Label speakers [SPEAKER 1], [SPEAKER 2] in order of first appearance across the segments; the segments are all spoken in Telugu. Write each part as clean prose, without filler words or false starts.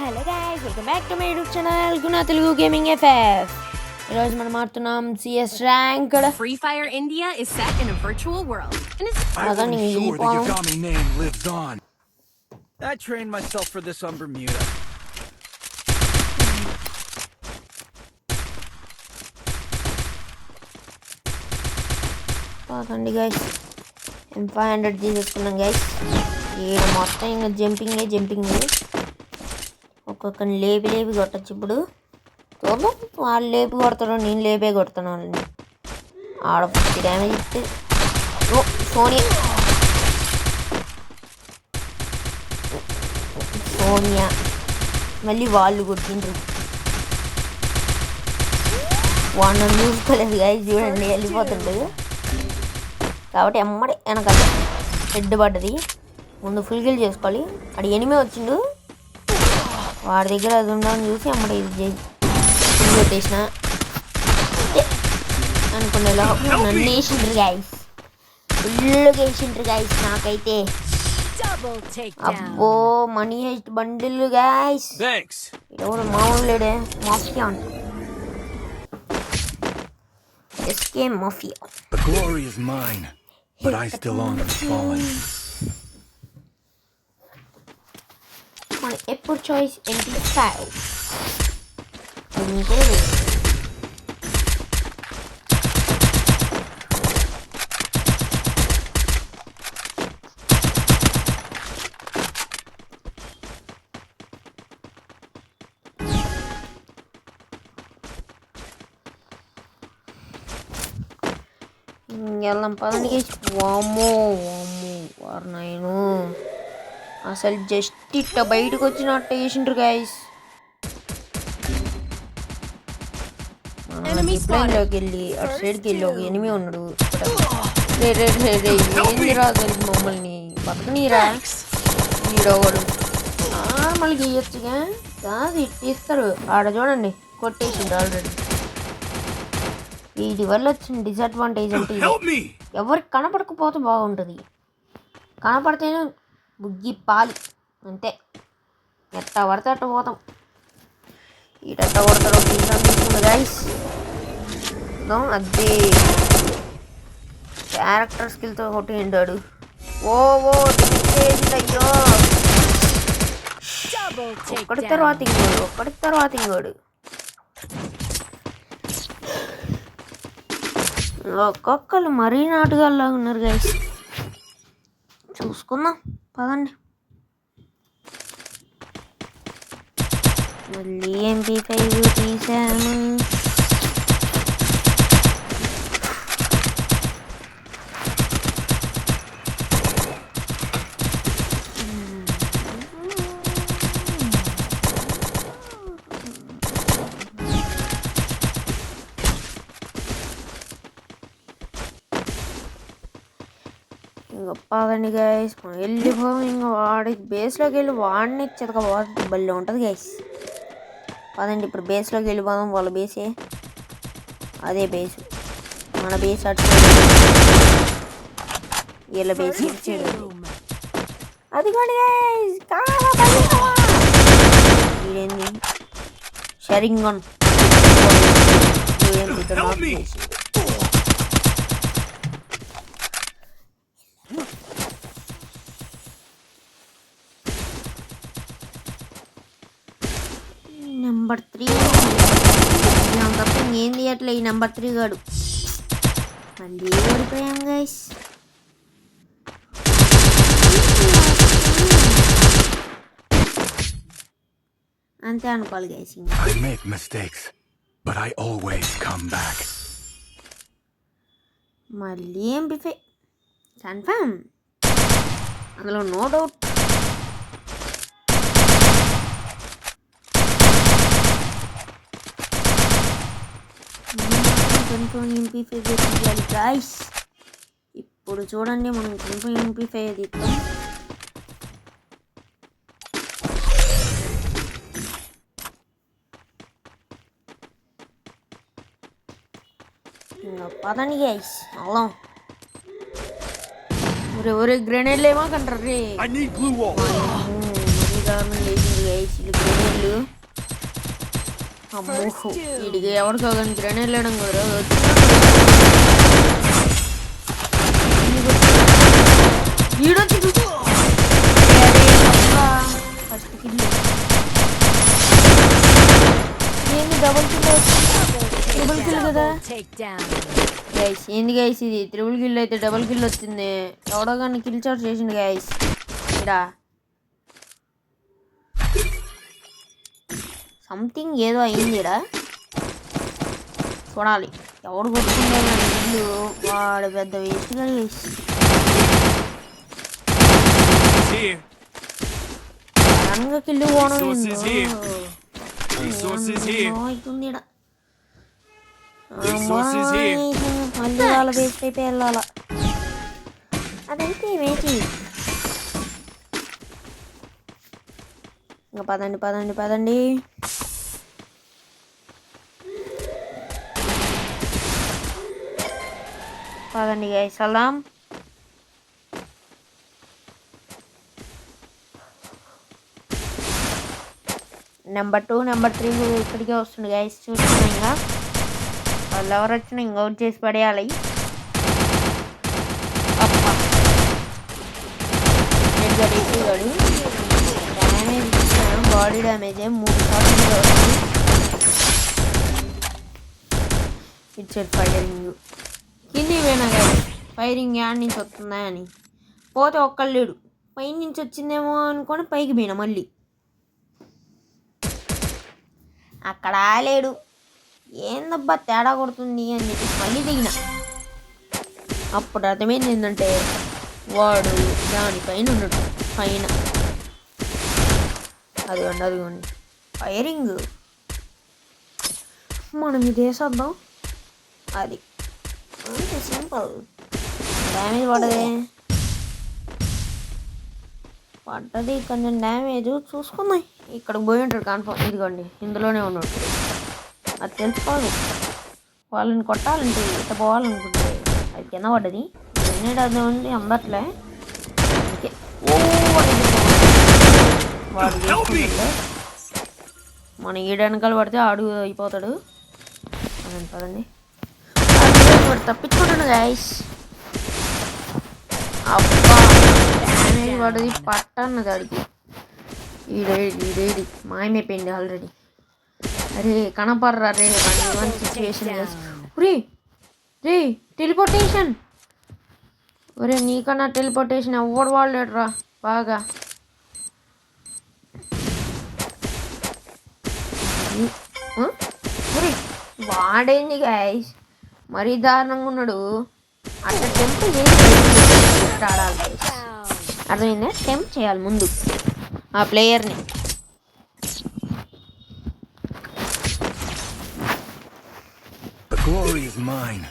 [SPEAKER 1] Hello guys, welcome back to my YouTube channel Guna Telugu gaming FF. ఈరోజు మనం ఆడుతున్నాం CS ranked.
[SPEAKER 2] Free Fire India is set in a virtual world. And it's
[SPEAKER 3] I wasn't sure the Yagami name lives on. I trained myself for this on Bermuda.
[SPEAKER 1] కాదండి గైస్, M500 తీసుకున్నాం గైస్. ఈడ మొత్తం ఇంకా జంపింగ్ ఒక్కొక్కరిని లేపి కొట్టచ్చు. ఇప్పుడు చూద్దాం, వాళ్ళు లేపి కొడతారు, నేను లేపే కొడతాను వాళ్ళని. ఆడ 50 డ్యామేజ్ ఇస్తే సోనియా మళ్ళీ వాళ్ళు కొట్టిండ్రు. వాడిని చూసుకోలేదు గైస్, చూడండి వెళ్ళిపోతుండు. కాబట్టి ఎమ్మడి వెనకాల హెడ్ పడ్డది. ముందు ఫుల్ కిల్ చేసుకోవాలి. అక్కడ ఎనిమి వచ్చిండు, వాడి దగ్గర అది ఉండని చూసి అమ్మడి ఇది చేసి కొట్టేసిన అనుకునేలా నన్ను వేసిండ్రు గైస్. ఫుల్గా వేసిండ్రు గైస్. నాకైతే అబ్బో మనీ హెస్ట్ బండిల్ గైస్. ఎవరు మామూలు లేడే, మాఫియా అంట. SK mafia.
[SPEAKER 3] The glory is mine, but I still honor the fallen.
[SPEAKER 1] మన ఎప్పుడు చాయిస్ 85 వెళ్దాం పదండి. వామ్మో వారు నాయను, అసలు జస్ట్ ఇట్ట బయటకు వచ్చినట్టు వేసిండ్రు గైస్. జిప్లైన్లోకి వెళ్ళి అటు సైడ్కి వెళ్ళి ఒక ఎనిమి ఉన్నాడు. ఏంది రాదు మమ్మల్ని పక్కనీరా ఈడోగడు. మళ్ళీ గీయొచ్చుగా కాదు, ఇస్తారు. ఆడ చూడండి కొట్టేసిండు ఆల్రెడీ. వీటి వల్ల వచ్చిన డిసడ్వాంటేజ్ అంటే ఎవరికి కనపడకపోతే బాగుంటుంది, కనపడితేనే బుగ్గి పాలు అంతే. ఎట్టా పడితే అట్ట పోతాం. ఇటట్ట కొడతారు తీసుకున్న గైస్. అదే క్యారెక్టర్ స్కిల్తో కొట్టేయండాడు. ఓ అయ్యో, ఒక్కడి తర్వాత ఇంకోడు. ఒక్కొక్కరు మరీ నాటుగాల్లాగా ఉన్నారు గైస్. చూసుకుందాం పదండి. మళ్ళీ MP5 తీసాను. ఇంకా పదండి గైస్, వెళ్ళిపోయి ఇంకా వాడి బేస్లోకి వెళ్ళి వాడిని చెతకపోతే బల్లే ఉంటుంది గైస్. పదండి ఇప్పుడు బేస్లోకి వెళ్ళిపోదాం. వాళ్ళ బేసే అదే బేసు, మన బేస్ అటు వీళ్ళ బేస్ అది కూడా గైస్. ఇదేంది షరింగన్ నెంబర్ 3 తప్ప ఇంకేం తీయట్లే ఈ నెంబర్ 3 గాడు. మళ్ళీ ఓడిపోయాం గైస్. అంతే అనుకోవాలి guys.
[SPEAKER 3] I make mistakes, but I always come back.
[SPEAKER 1] మళ్ళీ MP5 కన్ఫర్మ్, అందులో నో డౌట్. కన్ఫర్మ్ MP5 తీయాలి గాయస్. ఇప్పుడు చూడండి, మనం కన్ఫర్మ్ MP5 తీద్దాం. పదండి గైస్ అలా. ఒరే గ్రెనేడ్లు ఏమో కంటారు రే.
[SPEAKER 3] I need glue wall.
[SPEAKER 1] Government వేసింది గైస్, గ్రెనేడ్ అమ్మో వీడికి ఎవరికో కానీ గ్రెనేడ్ లేడం కుదరా వీడొచ్చి ఫస్ట్ కిల్ ఏంది డబుల్ కిల్ కదా గైస్ ఏంది గైస్ ఇది త్రిబుల్ కిల్ అయితే డబుల్ కిల్ వచ్చింది ఎవడో కానీ కిల్ చార్జ్ చేసిండు గైస్ ఇడా సంథింగ్ ఏదో అయింది ఇడా చూడాలి ఎవడు కొట్టుకుంటే ఇల్లు వాడు పెద్ద వేస్ట్ గైస్ సడన్గా కిల్లు పోవడం అవుతుంది ఇడా మళ్ళీ వాళ్ళ వేస్ట్ అయిపోయి వెళ్ళాల అదైతే వేచి ఇంకా పదండి పదండి పదండి పదండి గైస్ వెళ్దాం నెంబర్ 2 నెంబర్ 3 ఇక్కడికే వస్తుంది గైస్ చూస్తున్నా ఇంకా వాళ్ళు ఎవరు వచ్చినా ఇంకా అవుట్ చేసి పడేయాలి డ్యామేజ్ ఇచ్చాను బాడీ డ్యామేజ్ 3 షాట్లు వస్తుంది ఇచ్చాడు ఫైరింగ్ కింది పోయినా గైస్ ఫైరింగ్ యాడ్ నుంచి వస్తుందా అని పోతే ఒక్కళ్ళు లేడు పై నుంచి వచ్చిందేమో అనుకొని పైకి పోయినా మళ్ళీ అక్కడ లేడు ఏందబ్బా తేడా కొడుతుంది అని చెప్పి మళ్ళీ దిగిన అప్పుడు అర్థమైంది ఏంటంటే వాడు దానిపైన ఉన్నాడు పైన అదిగోండి అదిగోండి ఫైరింగ్ మనం ఇది వేసేద్దాం అది సింపుల్ డ్యామేజ్ పడ్డది కొంచెం డ్యామేజ్ చూసుకుందాం ఇక్కడికి పోయి ఉంటాడు కన్ఫర్మ్ ఇదిగోండి ఇందులోనే ఉన్నాడు అది తెలుసుకోవాలి వాళ్ళని కొట్టాలంటే ఇట్లా పోవాలనుకుంటే అది కింద పడ్డది గ్రెనేడ్ అది ఉంది అందట్లే ఓకే వాడు చేసుకుంటుంటే మన ఈడ వెనకాల పడితే ఆడు అయిపోతాడు పదండి పదండి వాడు తప్పించుకుంటాడు గైస్ అబ్బా డ్యామేజ్ పడ్డది పట్టన్నది అడిగి ఈడేడి మాయమైపోయింది ఆల్రెడీ అరే కనపడరా రే 1v1 సిచ్యువేషన్ రే టెలిపోర్టేషన్ ఒరే నీకన్నా టెలిపోర్టేషన్ ఎవడు వాడలేడురా బాగా ఒరే వాడేంది గైస్ మరీ దారుణంగా ఉన్నాడు అట్లా టెంప్ చేసి ఆడాలి అర్థమైందా టెంప్ చేయాలి ముందు ఆ ప్లేయర్ని
[SPEAKER 3] Glory is mine,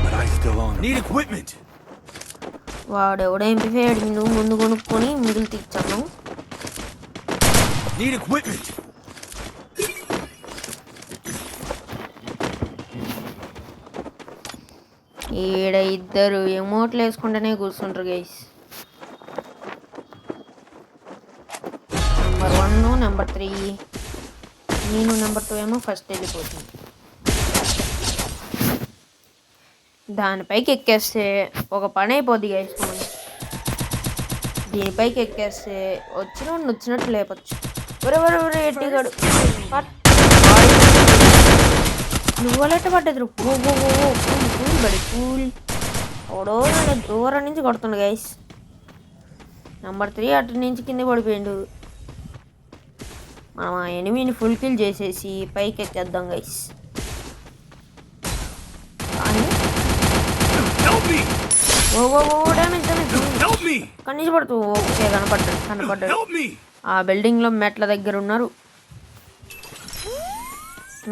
[SPEAKER 3] but I still own it. Need equipment.
[SPEAKER 1] వాడు ఎవడో ఎంపీ అడిగిండు ముందు కొనుక్కొని మిగిలి తెచ్చాను
[SPEAKER 3] Need equipment.
[SPEAKER 1] ఈడ ఇద్దరు ఎమోట్లు వేసుకుంటేనే కూర్చుంటారు గైస్ నెంబర్ 1 నెంబర్ 3 నేను నెంబర్ 2 ఏమో ఫస్ట్ వెళ్ళిపోతుంది దానిపైకి ఎక్కేస్తే ఒక పని అయిపోద్ది గైస్ దీనిపైకి ఎక్కేస్తే వచ్చినట్టు లేపచ్చు ఒరే ఎట్టిగాడు నువ్వు వాళ్ళెట్ట పడ్డది కూల్ బడి కూల్ ఓడో నన్ను దూరం నుంచి కొడుతుండు గైస్ నెంబర్ 3 అటు నుంచి కింద పడిపోయిండు మనం ఆ ఎనిమిని ఫుల్ కిల్ చేసేసి పైకి ఎక్కేద్దాం గైస్ డ్యామేజ్ కనీసం పడుతూ ఓకే కనపడ్డాడు ఆ బిల్డింగ్లో మెట్ల దగ్గర ఉన్నారు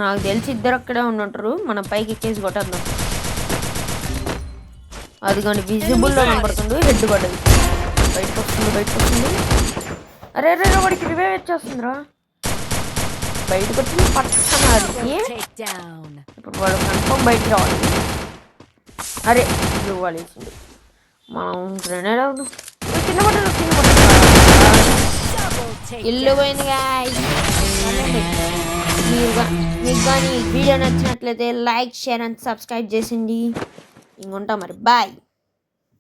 [SPEAKER 1] నాకు తెలిసి ఇద్దరు అక్కడే ఉన్నట్టు మనం పైకి ఎక్కేసి కొట్టేద్దాం అది కానీ విజిబుల్లో కనపడుతుంది హెడ్ పడ్డది బయటకు వస్తుంది అరే వాడికి రివైవ్ వచ్చేస్తుందిరా బయటకు వచ్చింది పక్కన అది ఇప్పుడు వాడు కన్ఫర్మ్ బయటకు రావాలి అరే ఇవ్వాలి మనం గ్రెనేడ్ అవును కింద పడ్డాడు ఇల్లు పోయింది మీకు కానీ ఈ వీడియో నచ్చినట్లయితే లైక్ షేర్ అండ్ సబ్స్క్రైబ్ చేసిండి ఇంకొంటా మరి బాయ్.